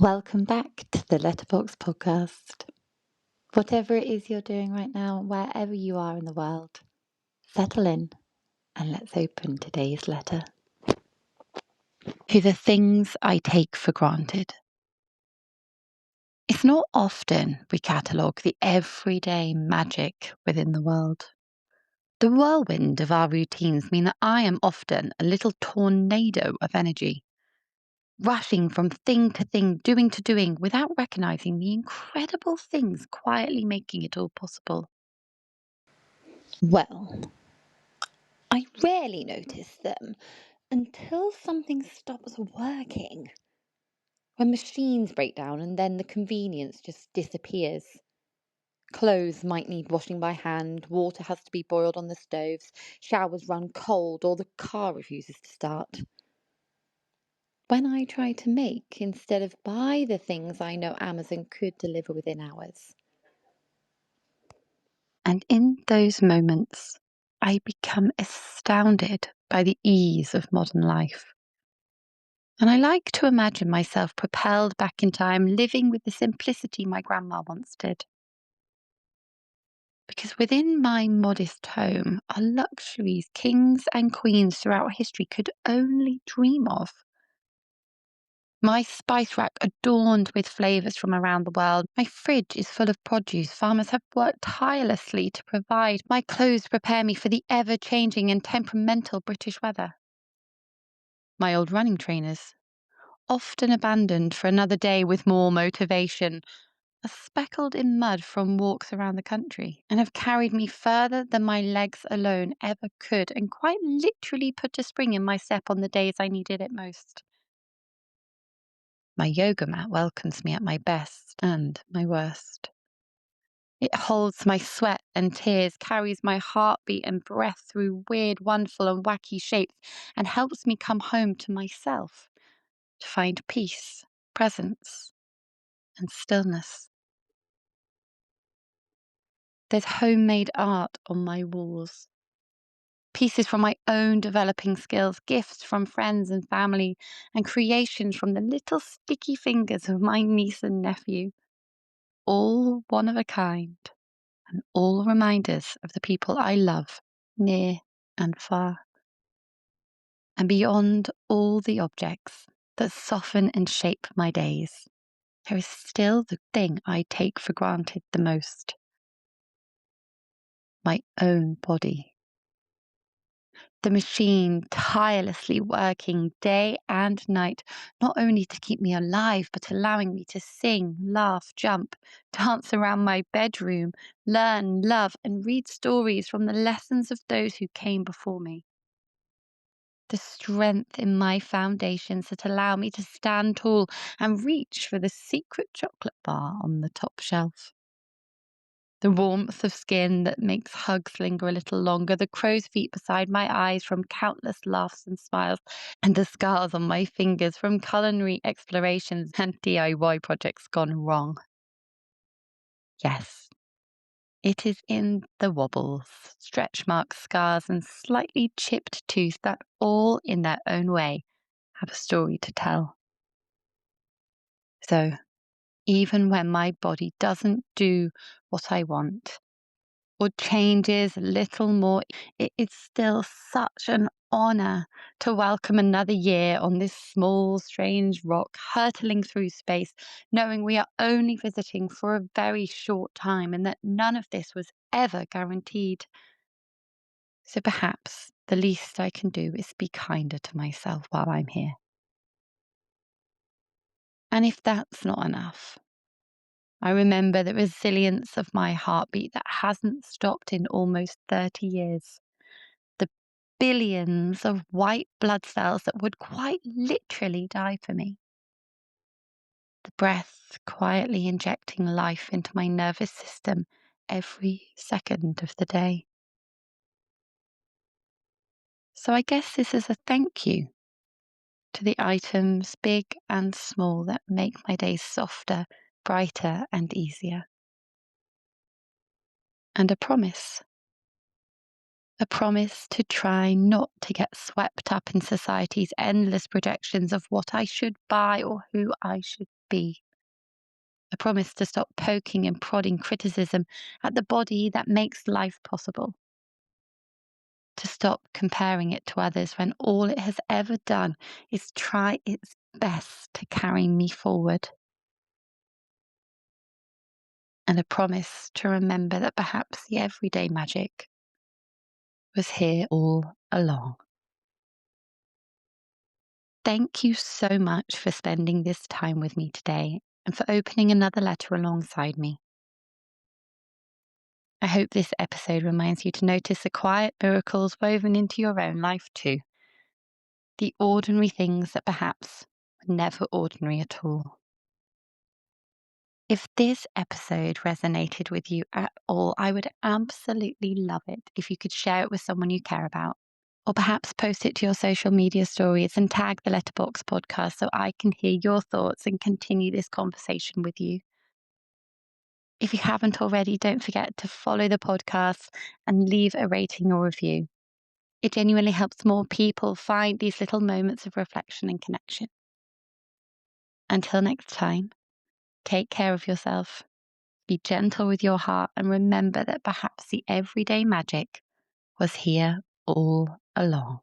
Welcome back to the Letterbox Podcast. Whatever it is you're doing right now, wherever you are in the world, settle in and let's open today's letter. To the things I take for granted. It's not often we catalogue the everyday magic within the world. The whirlwind of our routines mean that I am often a little tornado of energy, rushing from thing to thing, doing to doing, without recognizing the incredible things quietly making it all possible. Well, I rarely notice them until something stops working. When machines break down and then the convenience just disappears. Clothes might need washing by hand, water has to be boiled on the stoves, showers run cold, or the car refuses to start. When I try to make instead of buy the things I know Amazon could deliver within hours. And in those moments, I become astounded by the ease of modern life. And I like to imagine myself propelled back in time, living with the simplicity my grandma once did. Because within my modest home are luxuries kings and queens throughout history could only dream of. My spice rack adorned with flavours from around the world. My fridge is full of produce farmers have worked tirelessly to provide. My clothes prepare me for the ever-changing and temperamental British weather. My old running trainers, often abandoned for another day with more motivation, are speckled in mud from walks around the country and have carried me further than my legs alone ever could and quite literally put a spring in my step on the days I needed it most. My yoga mat welcomes me at my best and my worst. It holds my sweat and tears, carries my heartbeat and breath through weird, wonderful and wacky shapes, and helps me come home to myself, to find peace, presence, and stillness. There's homemade art on my walls. Pieces from my own developing skills, gifts from friends and family, and creations from the little sticky fingers of my niece and nephew. All one of a kind, and all reminders of the people I love, near and far. And beyond all the objects that soften and shape my days, there is still the thing I take for granted the most. My own body. The machine tirelessly working day and night, not only to keep me alive, but allowing me to sing, laugh, jump, dance around my bedroom, learn, love, and read stories from the lessons of those who came before me. The strength in my foundations that allow me to stand tall and reach for the secret chocolate bar on the top shelf. The warmth of skin that makes hugs linger a little longer, the crow's feet beside my eyes from countless laughs and smiles, and the scars on my fingers from culinary explorations and DIY projects gone wrong. Yes, it is in the wobbles, stretch marks, scars, and slightly chipped teeth that all, in their own way, have a story to tell. So, even when my body doesn't do what I want, or changes a little more, it is still such an honour to welcome another year on this small, strange rock, hurtling through space, knowing we are only visiting for a very short time and that none of this was ever guaranteed. So perhaps the least I can do is be kinder to myself while I'm here. And if that's not enough, I remember the resilience of my heartbeat that hasn't stopped in almost 30 years. The billions of white blood cells that would quite literally die for me. The breath quietly injecting life into my nervous system every second of the day. So I guess this is a thank you to the items, big and small, that make my days softer, brighter, and easier. And a promise. A promise to try not to get swept up in society's endless projections of what I should buy or who I should be. A promise to stop poking and prodding criticism at the body that makes life possible. To stop comparing it to others when all it has ever done is try its best to carry me forward. And a promise to remember that perhaps the everyday magic was here all along. Thank you so much for spending this time with me today and for opening another letter alongside me. I hope this episode reminds you to notice the quiet miracles woven into your own life too. The ordinary things that perhaps were never ordinary at all. If this episode resonated with you at all, I would absolutely love it if you could share it with someone you care about. Or perhaps post it to your social media stories and tag the Letterbox Podcast so I can hear your thoughts and continue this conversation with you. If you haven't already, don't forget to follow the podcast and leave a rating or review. It genuinely helps more people find these little moments of reflection and connection. Until next time, take care of yourself, be gentle with your heart, and remember that perhaps the everyday magic was here all along.